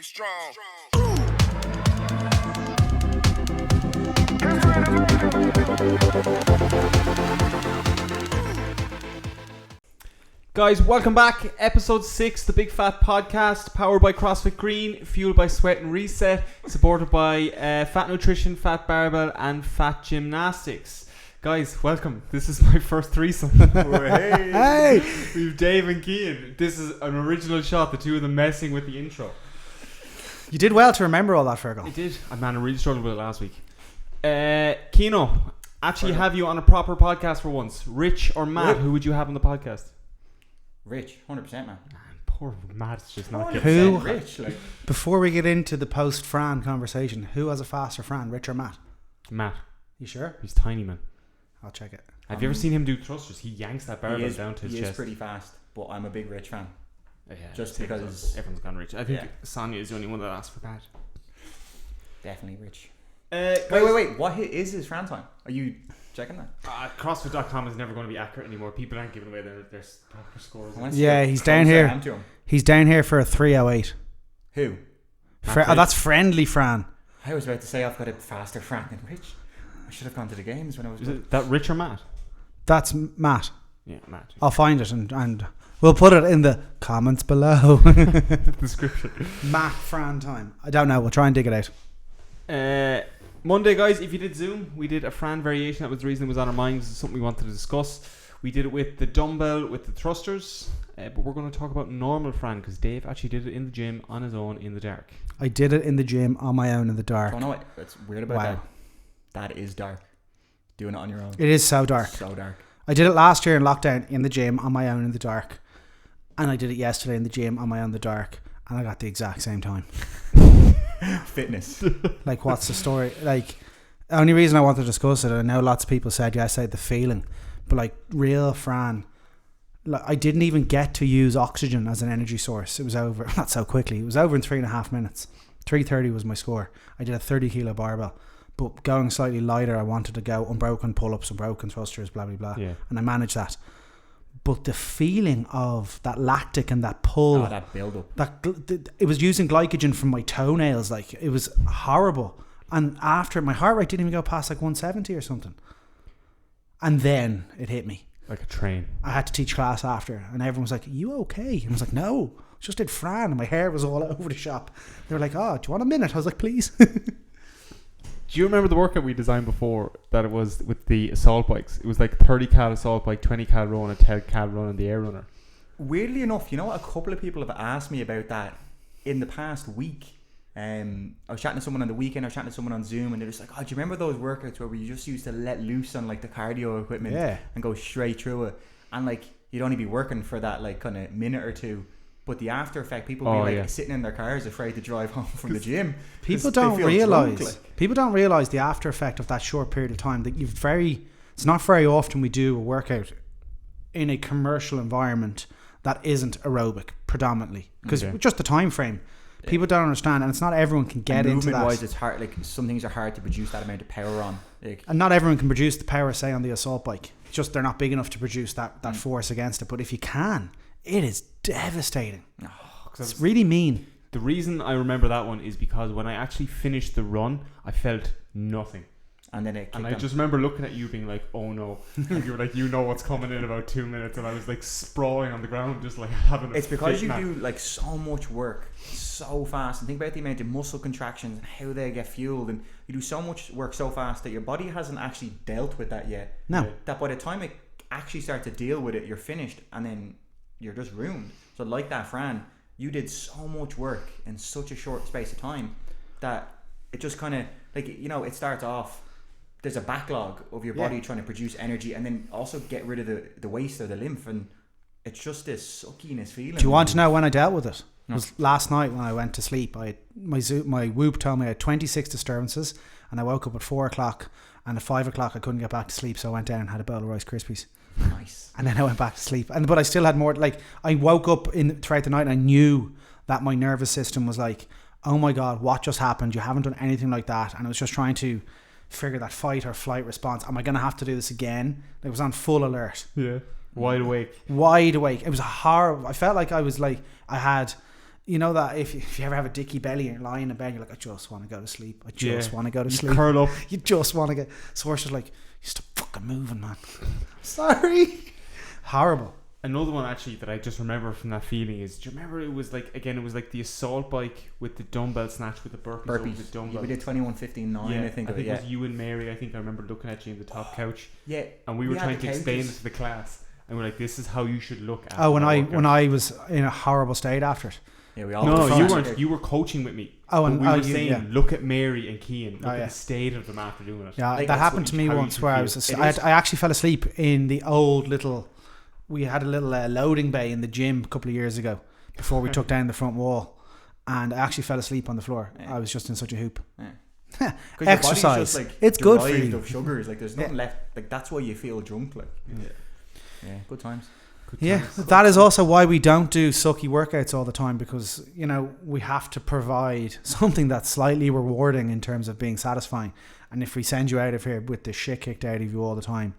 be strong. Guys, welcome back. Episode 6, the Big Phat Podcast, powered by CrossFit Green, fueled by Sweat and Reset, supported by Phat Nutrition, Phat Barbell, and Phat Gymnastics. Guys, welcome. This is my first threesome. Hey! We've Dave and Cian. This is an original shot, the two of them messing with the intro. You did well to remember all that, Fergal. I did. I really struggled with it last week. Kino, actually have you on a proper podcast for once. Rich or Matt, who would you have on the podcast? Rich, 100%, man. Poor Matt's just not getting who. Rich, like. Before we get into the post-Fran conversation, who has a faster Fran, Rich or Matt? Matt. You sure? He's tiny, man. I'll check it. Have you ever seen him do thrusters? He yanks that barbell down to his chest. He is pretty fast, but I'm a big Rich fan. Yeah, just because everyone's gone Rich. I think Sonia is the only one that asked for that. Definitely Rich. Wait. What is his Fran time? Are you checking that? CrossFit.com is never going to be accurate anymore. People aren't giving away their scores. Yeah, he's down here. He's down here for a 3:08. Who? That's friendly Fran. I was about to say I've got a faster Fran than Rich. I should have gone to the games when I was. Is it that Rich or Matt? That's Matt. Yeah, Matt. I'll find it and we'll put it in the comments below. Description. Matt Fran time. I don't know. We'll try and dig it out. Monday, guys, if you did Zoom, we did a Fran variation. That was the reason it was on our minds. It's something we wanted to discuss. We did it with the dumbbell, with the thrusters, but we're going to talk about normal Fran because Dave actually did it in the gym on his own in the dark. I did it in the gym on my own in the dark. Oh no, what's weird about that? That is dark. Doing it on your own. It is so dark. So dark. I did it last year in lockdown in the gym on my own in the dark, and I did it yesterday in the gym on my own in the dark, and I got the exact same time. Fitness. Like, what's the story? Like, the only reason I want to discuss it, I know lots of people said yesterday the feeling, but like real Fran, like, I didn't even get to use oxygen as an energy source. It was over not so quickly. It was over in 3.5 minutes. 3:30 was my score. I did a 30 kilo barbell, but going slightly lighter, I wanted to go unbroken pull-ups, unbroken thrusters, blah blah blah, and I managed that. But the feeling of that lactic and that pull, that build up, it was using glycogen from my toenails. Like, it was horrible. And after, my heart rate didn't even go past like 170 or something. And then it hit me like a train. I had to teach class after, and everyone was like, "Are you okay?" And I was like, "No, just did Fran," and my hair was all over the shop. They were like, "Oh, do you want a minute?" I was like, "Please." Do you remember the workout we designed before that it was with the assault bikes? It was like 30 cal assault bike, 20 cal row, and a 10 cal run on the air runner. Weirdly enough, you know what? A couple of people have asked me about that in the past week. I was chatting to someone on the weekend, I was chatting to someone on Zoom, and they're just like, "Oh, do you remember those workouts where you just used to let loose on like the cardio equipment and go straight through it? And like, you'd only be working for that like kind of minute or two. But the after effect, people be like sitting in their cars afraid to drive home from the gym. People don't realise the after effect of that short period of time. That it's not very often we do a workout in a commercial environment that isn't aerobic predominantly, because just the time frame. People don't understand, and it's not everyone can get into that. Movement-wise, it's hard. Like, some things are hard to produce that amount of power on. Like, and not everyone can produce the power, say, on the assault bike. It's just they're not big enough to produce that force against it. But if you can, it is devastating. It's really mean. The reason I remember that one is because when I actually finished the run, I felt nothing. And then I just remember looking at you being like, "Oh no." And you were like, "You know what's coming in about 2 minutes," and I was like sprawling on the ground, just like having it's because you do like so much work so fast, and think about the amount of muscle contractions and how they get fueled, and you do so much work so fast that your body hasn't actually dealt with that yet. No. That by the time it actually starts to deal with it, you're finished, and then you're just ruined. So like that, Fran, you did so much work in such a short space of time that it just kind of, like, you know, it starts off, there's a backlog of your body trying to produce energy and then also get rid of the waste or the lymph, and it's just this suckiness feeling. Do you want to know when I dealt with it? No. It was last night when I went to sleep. My Whoop told me I had 26 disturbances, and I woke up at 4 o'clock, and at 5 o'clock I couldn't get back to sleep, so I went down and had a bowl of Rice Krispies. Nice. And then I went back to sleep, but I still had more. Like, I woke up throughout the night and I knew that my nervous system was like, "Oh my god, what just happened? You haven't done anything like that." And I was just trying to figure that fight or flight response. Am I going to have to do this again? It was on full alert. Yeah. Wide awake. It was horrible. I felt like I was like, I had You know that if you ever have a dicky belly and you're lying in bed, you're like, I just want to go to sleep. I just want to go to You sleep. curl up. You just want to get. So we're just like, you stop fucking moving, man. Sorry. Horrible. Another one actually that I just remember from that feeling is, do you remember it was like the assault bike with the dumbbell snatch with the burpees over the dumbbell. Yeah, we did 21:59. I think it was you and Mary. I think I remember looking at you in the top couch. Yeah, and we were trying to explain it to the class, and we're like, "This is how you should look at." When I was in a horrible state after it. Yeah, we all. No, you weren't. You were coaching with me. Oh, and we were saying, look at Mary and Cian. Look at the state of them after doing it. Yeah, like, that happened to me once where I actually fell asleep in the old little. We had a little loading bay in the gym a couple of years ago before we took down the front wall, and I actually fell asleep on the floor. I was just in such a hoop. Exercise, just, it's good for you. Of sugars, like there's nothing left. Like that's why you feel drunk. Like good times. That is also why we don't do sucky workouts all the time, because you know we have to provide something that's slightly rewarding in terms of being satisfying. And if we send you out of here with the shit kicked out of you all the time,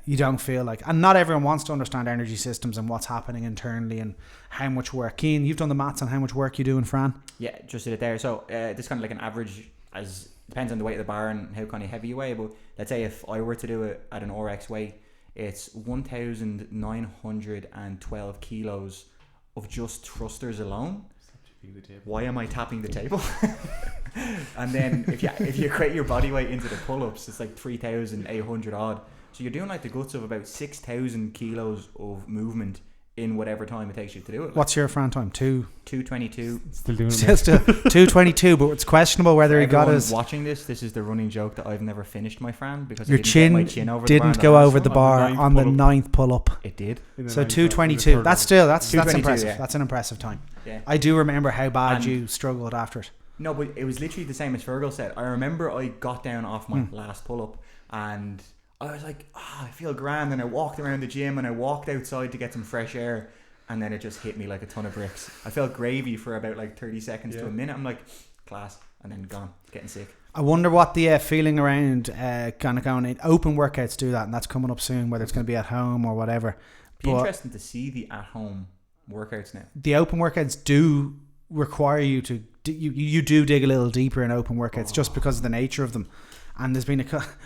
you don't feel like, and not everyone wants to understand energy systems and what's happening internally and how much work. Cian, you've done the maths on how much work you do in Fran. Yeah, just did it there. So this kind of like an average, as depends on the weight of the bar and how kind of heavy you weigh. But let's say if I were to do it at an RX weight, it's 1,912 kilos of just thrusters alone. Why am I tapping the table? And then if you equate your body weight into the pull-ups, it's like 3,800 odd. So you're doing like the guts of about 6,000 kilos of movement in whatever time it takes you to do it. Like, what's your Fran time? 2:22. Still doing it. Just 2:22, but it's questionable whether he got his. Watching this is the running joke that I've never finished my Fran because your chin didn't go over the bar on the ninth pull-up. It did. So 2:22. That's impressive. Yeah. That's an impressive time. Yeah. I do remember how bad you struggled after it. No, but it was literally the same as Fergal said. I remember I got down off my last pull-up and I was like, I feel grand, and I walked around the gym and I walked outside to get some fresh air, and then it just hit me like a ton of bricks. I felt gravy for about like 30 seconds to a minute. I'm like, class, and then gone, getting sick. I wonder what the feeling around kind of going in open workouts do that, and that's coming up soon, whether it's going to be at home or whatever. Be interesting to see the at-home workouts now. The open workouts do require you to you do dig a little deeper in open workouts just because of the nature of them. And there's been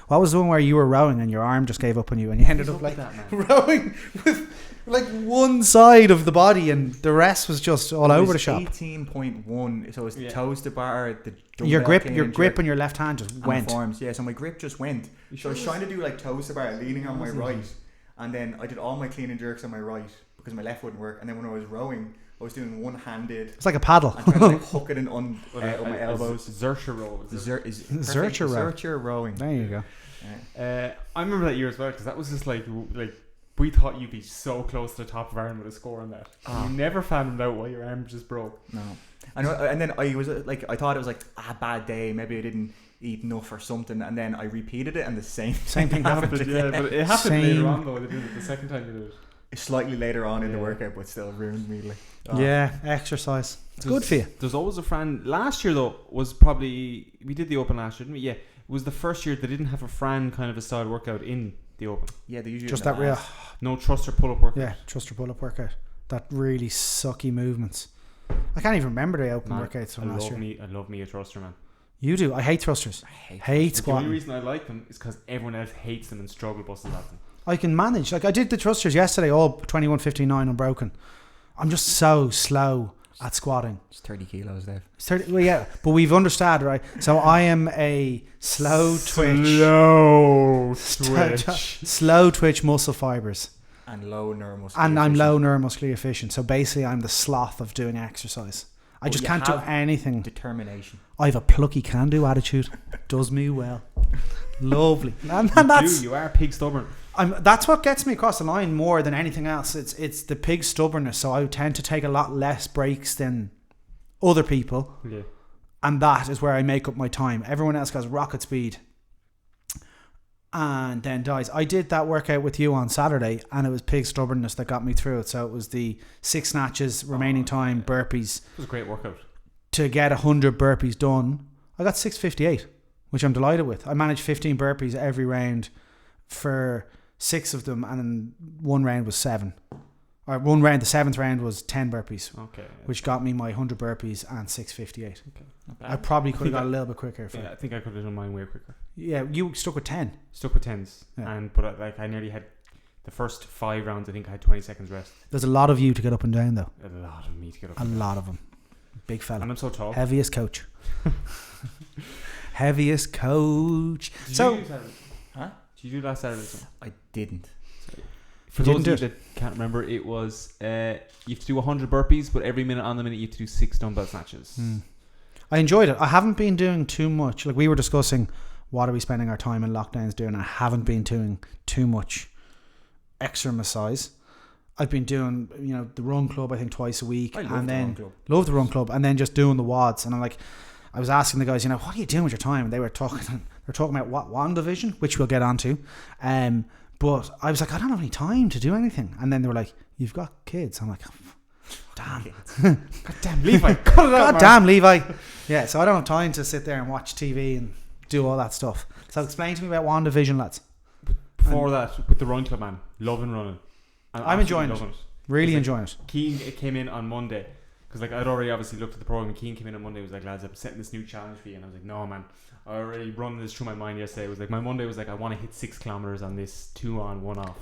what was the one where you were rowing and your arm just gave up on you and you ended up like that, rowing with like one side of the body and the rest was just all over the shop. 18.1, so it's toes to bar, the your grip on your left hand just went. Forms. Yeah, so my grip just went. So I was trying to do like toes to bar, leaning on my right, and then I did all my clean and jerks on my right because my left wouldn't work. And then when I was rowing, I was doing one-handed. It's like a paddle. I'm trying to like hook it in on my elbows. Zercher row. Zercher rowing. There you go. I remember that year as well because that was just like we thought you'd be so close to the top of Ireland with a score on that. You never found out why your arm just broke. No. And then I was like, I thought it was like a bad day. Maybe I didn't eat enough or something. And then I repeated it, and the same thing happened. Yeah, but it happened later on though. They did it the second time you did it. Slightly later on in the workout, but still ruined me. Like, exercise. It's good for you. There's always a Fran. Last year though was probably we did the open last year, didn't we? Yeah, it was the first year they didn't have a Fran kind of a style workout in the open. Yeah, they usually just that real. No thruster pull up workout. Yeah, thruster pull up workout. That really sucky movements. I can't even remember the open workouts from last year. I love me a thruster, man. You do. I hate thrusters. I hate squatting. The only reason I like them is because everyone else hates them and struggle busting at them. I can manage. Like I did the thrusters yesterday, all 21:59 unbroken. I'm just so slow at squatting. It's 30 kilos, Dave. It's 30. Well, yeah, but we've understood, right? So I am a slow twitch muscle fibers. And low neuromuscular. And I'm low neuromuscular efficient. So basically, I'm the sloth of doing exercise. I just can't do anything. Determination. I have a plucky can-do attitude. Does me well. Lovely. And you are pig stubborn. That's what gets me across the line more than anything else. It's the pig stubbornness. So I tend to take a lot less breaks than other people. Yeah. And that is where I make up my time. Everyone else goes rocket speed and then dies. I did that workout with you on Saturday and it was pig stubbornness that got me through it. So it was the 6 snatches, remaining time, burpees. It was a great workout. To get 100 burpees done, I got 658, which I'm delighted with. I managed 15 burpees every round for 6 of them, and then one round was 7. Or one round. The 7th round was 10 burpees, Okay. which got me my 100 burpees and 658. Okay. Not I bad. probably could have got a little bit quicker. Yeah, I think I could have done mine way quicker. Yeah, you stuck with 10. Stuck with 10s. Yeah. But like I nearly had the first 5 rounds. I think I had 20 seconds rest. There's a lot of you to get up and down, though. A lot of me to get up. A lot of them. Big fella. And I'm so tall. Heaviest coach. Heaviest coach. Did So, you do Saturday? Huh? Did you do last Saturday? I didn't. For You those didn't of you that can't remember, it was you have to do 100 burpees, but every minute on the minute you have to do 6 dumbbell snatches. I enjoyed it. I haven't been doing too much. Like we were discussing, what are we spending our time in lockdowns doing? I haven't been doing too much exercise. I've been doing, the run club, I think twice a week. I love and the then run club. love the run club. And then just doing the WODs. And I'm like, I was asking the guys, what are you doing with your time? And they were talking about what WandaVision, which we'll get onto. But I was like, I don't have any time to do anything. And then they were like, you've got kids. I'm like, damn. God damn, Levi. Cut it out, God damn, Levi. Yeah, so I don't have time to sit there and watch TV and do all that stuff. So explain to me about WandaVision, lads. Before that, with the run club, man, loving running. I'm enjoying it. Really enjoying it. Keane came in on Monday because like I'd already obviously looked at the program. And Keane came in on Monday. Was like, lads, I'm setting this new challenge for you, and I was like, no, man. I already run this through my mind yesterday. It was like my Monday was like, I want to hit 6 kilometers on this 2 on 1 off.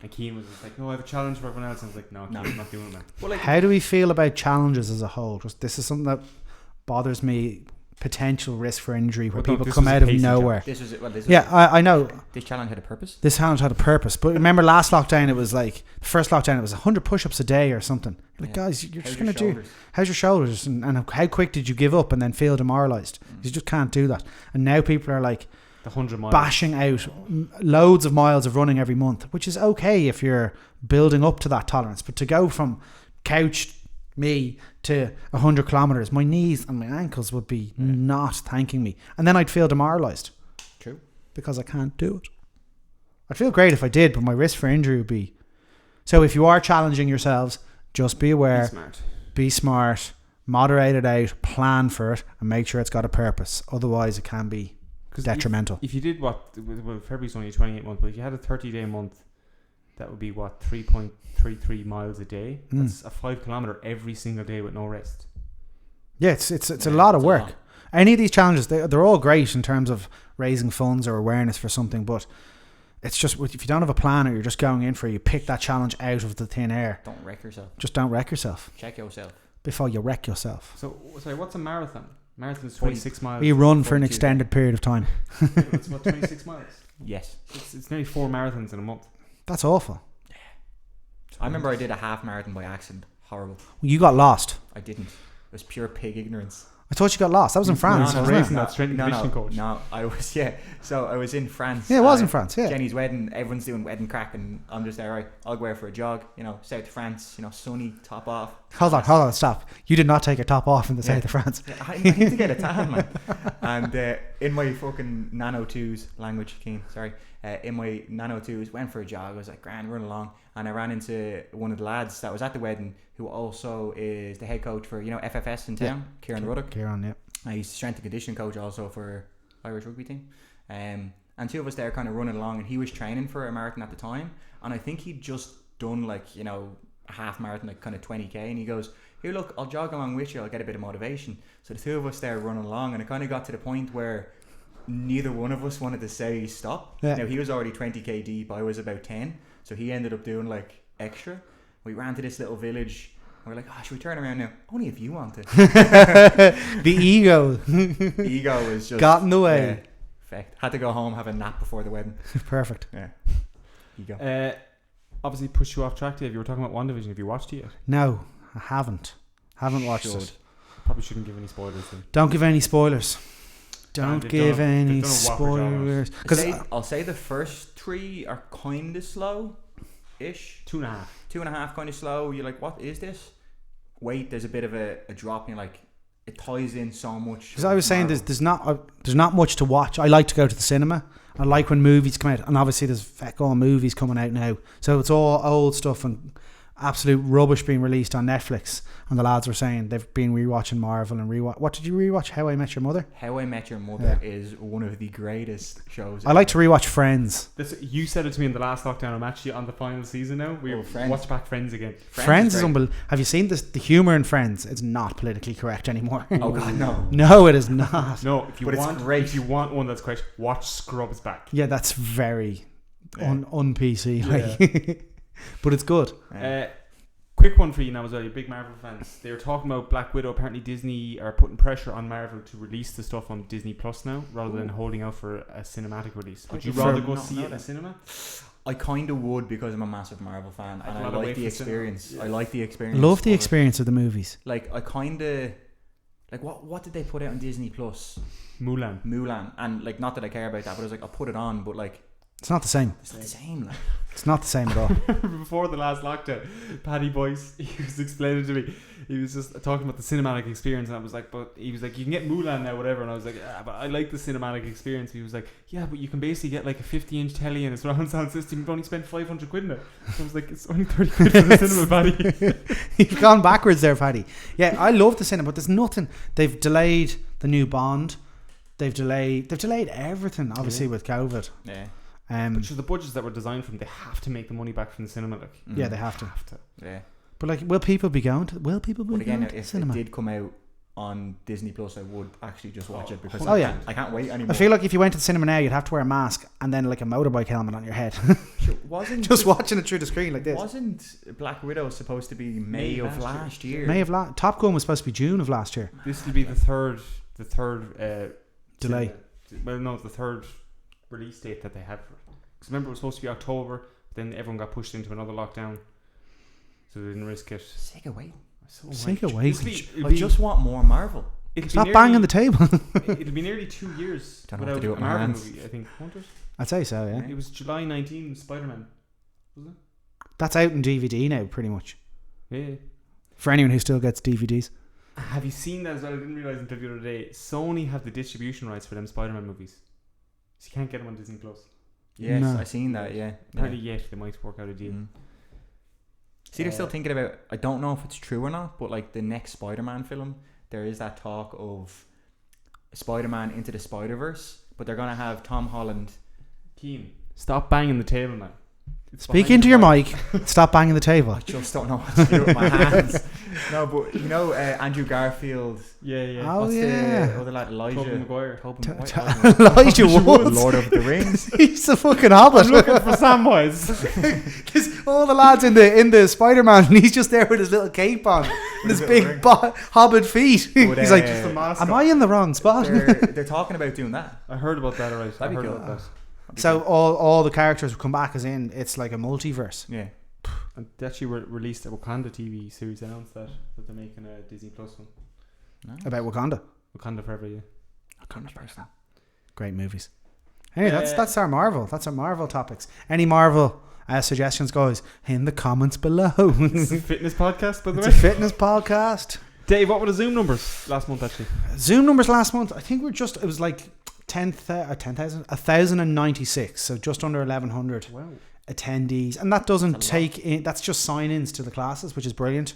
And Keane was just like, no, I have a challenge for everyone else. And I was like, no, I'm not doing it, man. Well, like, How do we feel about challenges as a whole? Just, this is something that bothers me. Potential risk for injury where people come out of nowhere. I know. This challenge had a purpose. This challenge had a purpose. But remember last lockdown, it was like, the first lockdown, it was 100 push-ups a day or something. Like, guys, you're just going to do... How's your shoulders? And how quick did you give up and then feel demoralised? You just can't do that. And now people are like... The 100 miles. Bashing out loads of miles of running every month, which is okay if you're building up to that tolerance. But to go from couch me to 100 kilometers, my knees and my ankles would be not thanking me, and then I'd feel demoralised. True. Because I can't do it. I'd feel great if I did, but my risk for injury would be... So if you are challenging yourselves, just be aware, be smart, moderate it out, plan for it, and make sure it's got a purpose. Otherwise it can be detrimental. If you did February's only a 28 month, but if you had a 30-day month, that would be 3.33 miles a day. That's a 5 kilometer every single day with no rest. Yeah, it's a lot of work. Any of these challenges, they're all great in terms of raising funds or awareness for something, but it's just, if you don't have a plan or you're just going in for it, you pick that challenge out of the thin air. Don't wreck yourself. Just don't wreck yourself. Check yourself before you wreck yourself. So, sorry, what's a marathon? Marathon is 26 miles. You run for an extended period of time. It's about 26 miles. Yes. It's nearly 4 marathons in a month. That's awful. Yeah. I remember I did a half marathon by accident. Horrible. You got lost. I didn't. It was pure pig ignorance. I thought you got lost. That was in France. That strength and conditioning coach. No, I was, So I was in France. Yeah, it was in France, yeah. Jenny's wedding, everyone's doing wedding crack, and I'm just there, right, I'll go out for a jog, south of France, sunny, top off. Hold on, stop. You did not take your top off in the south of France. Yeah, I need to get a tan, man. And in my fucking Nano 2s, language, Keen, sorry. In my Nano 2s, went for a jog. I was like, grand, run along. And I ran into one of the lads that was at the wedding, who also is the head coach for, FFS in town, Cian Ruddock. Cian, yeah. He's strength and conditioning coach also for Irish rugby team. And 2 of us there kind of running along, and he was training for a marathon at the time. And I think he'd just done a half marathon, like kind of 20k. And he goes, here, look, I'll jog along with you. I'll get a bit of motivation. So the 2 of us there running along, and it kind of got to the point where neither one of us wanted to say stop. Yeah. Now, he was already 20k deep. I was about 10. So he ended up doing extra. We ran to this little village. And we're like, should we turn around now? Only if you want to. The ego. Ego was just... got in the way. Perfect. Had to go home, have a nap before the wedding. Perfect. Yeah. Ego. Obviously pushed you off track, Dave. You were talking about WandaVision. Have you watched it yet? No, I haven't. Haven't watched it. Probably shouldn't give any spoilers then. Don't give any spoilers. Don't give any spoilers. Because I'll say the first 3 are kind of slow-ish. 2.5. 2.5 kind of slow. You're like, what is this? Wait, there's a bit of a drop. And you're like, it ties in so much. Because I was saying, there's not much to watch. I like to go to the cinema. I like when movies come out, and obviously there's all movies coming out now. So it's all old stuff and absolute rubbish being released on Netflix, and the lads were saying they've been rewatching Marvel and rewatch. What did you rewatch? How I Met Your Mother. How I Met Your Mother is one of the greatest shows. I like to rewatch Friends. You said it to me in the last lockdown. I'm actually on the final season now. We watch back Friends again. Friends is unbelievable. Have you seen this? The humor in Friends? It's not politically correct anymore. Oh God, no. No, it is not. No, if you But want, it's great. if you want one that's correct, watch Scrubs back. Yeah, that's very un-PC. Like. But it's good. Quick one for you now as well. You're big Marvel fans. They were talking about Black Widow. Apparently, Disney are putting pressure on Marvel to release the stuff on Disney Plus now, rather than holding out for a cinematic release. Would you rather go see it in a cinema? I kind of would, because I'm a massive Marvel fan and I like the experience. Yeah. I like the experience. Love the experience of the movies. Like I kind of like what did they put out on Disney Plus? Mulan. And like, not that I care about that, but I was like, I'll put it on, but like It's not the same. it's not the same. Like, It's not the same at all. Before the last lockdown, Paddy Boyce, he was explaining to me, he was just talking about the cinematic experience, and I was like, but he was like, you can get Mulan now, whatever, and I was like, but I like the cinematic experience. He was like, yeah, but you can basically get like a 50-inch telly and a surround sound system. You've only spent 500 quid in it. So I was like, it's only 30 quid for the cinema, Paddy. You've gone backwards there, Paddy. Yeah, I love the cinema, but there's nothing. They've delayed the new Bond. They've delayed everything, obviously, with COVID. yeah. But the budgets that were designed for them, they have to make the money back from the cinema. Like, Yeah, they have to. Yeah. But like, will people be going to? But again, the if cinema? it did come out on Disney Plus, I would actually just watch it, because Oh, I can't wait anymore. I feel like if you went to the cinema now, you'd have to wear a mask and then like a motorbike helmet on your head, wasn't just watching it through the screen like this. Wasn't Black Widow supposed to be May of last year? Top Gun was supposed to be June of last year. this will be the third Delay. Well, no, it's the third release date that they had for it. Because remember, it was supposed to be October, but then everyone got pushed into another lockdown, so they didn't risk it. Sick of waiting. Sick of waiting. I just want more Marvel. Stop banging the table. It'll be nearly 2 years Don't know what without to do with a my Marvel hands. movie, I think, won't it? I'd say so, yeah. It was July 19, Spider-Man, was it? That's out in DVD now, pretty much. Yeah. For anyone who still gets DVDs. Have you seen that as well? I didn't realise until the other day. Sony have the distribution rights for them Spider-Man movies, so you can't get them on Disney Plus. Yes, No. I seen that. Yeah. Apparently, yet they might work out a deal. See, they're still thinking about. I don't know if it's true or not, but like the next Spider-Man film, there is that talk of Spider-Man into the Spider-Verse, but they're gonna have Tom Holland. Cian, stop banging the table now. It's Speak behind into your mic. Stop banging the table. I just don't know what to do with my hands. No, but you know Andrew Garfield. Yeah. Oh, What's yeah. the other lad? Elijah. Tobey Maguire. Elijah Woods. Lord of the Rings. He's the fucking Hobbit. I'm looking for Samwise. There's all the lads in the Spider-Man, and he's just there with his little cape on and his big Hobbit feet. But, He's like, mask am I in the wrong spot? they're talking about doing that. I heard about that, alright. I That'd be heard cool. about that. So all the characters will come back as in it's like a multiverse. Yeah. And they actually released a Wakanda TV series. Announced that they're making a Disney Plus one. Nice. About Wakanda. Wakanda Forever, yeah. Great movies. Anyway, that's our Marvel. That's our Marvel topics. Any Marvel suggestions, guys, in the comments below. It's a fitness podcast, by the It's way. a fitness podcast. Dave, what were the Zoom numbers last month actually? Zoom numbers last month, I think it was like 1,096, so just under 1,100 Wow. attendees, and that doesn't take in. That's just sign-ins to the classes, which is brilliant.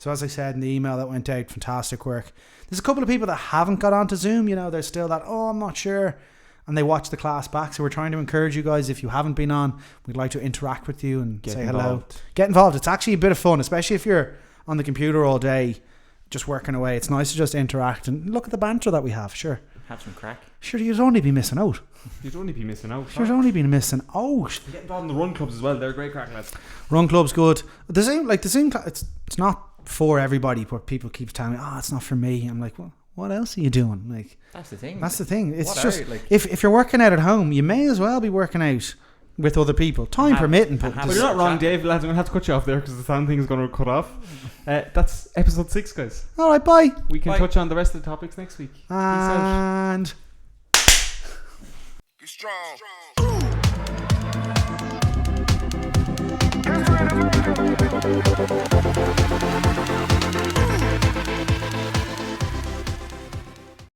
So as I said in the email that went out, fantastic work. There's a couple of people that haven't got onto Zoom. You know, there's still that. Oh, I'm not sure. And they watch the class back. So we're trying to encourage you guys. If you haven't been on, we'd like to interact with you and say hello. Get involved. It's actually a bit of fun, especially if you're on the computer all day, just working away. It's nice to just interact and look at the banter that we have. Sure. Have some crack. Sure, you'd only be missing out. You'd only be missing out. You'd only be missing out. Get involved in the run clubs as well. They're great crack lads. Run club's good. The Zoom it's not for everybody, but people keep telling me, it's not for me. I'm like, well, what else are you doing? Like, That's the thing. It's What just are, like- if you're working out at home, you may as well be working out with other people, time permitting. But But you're not wrong, Dave. Lads, I'm going to have to cut you off there because the sound thing is going to cut off. That's episode 6, guys. all right, bye. We can touch on the rest of the topics next week. Peace out. And Get strong.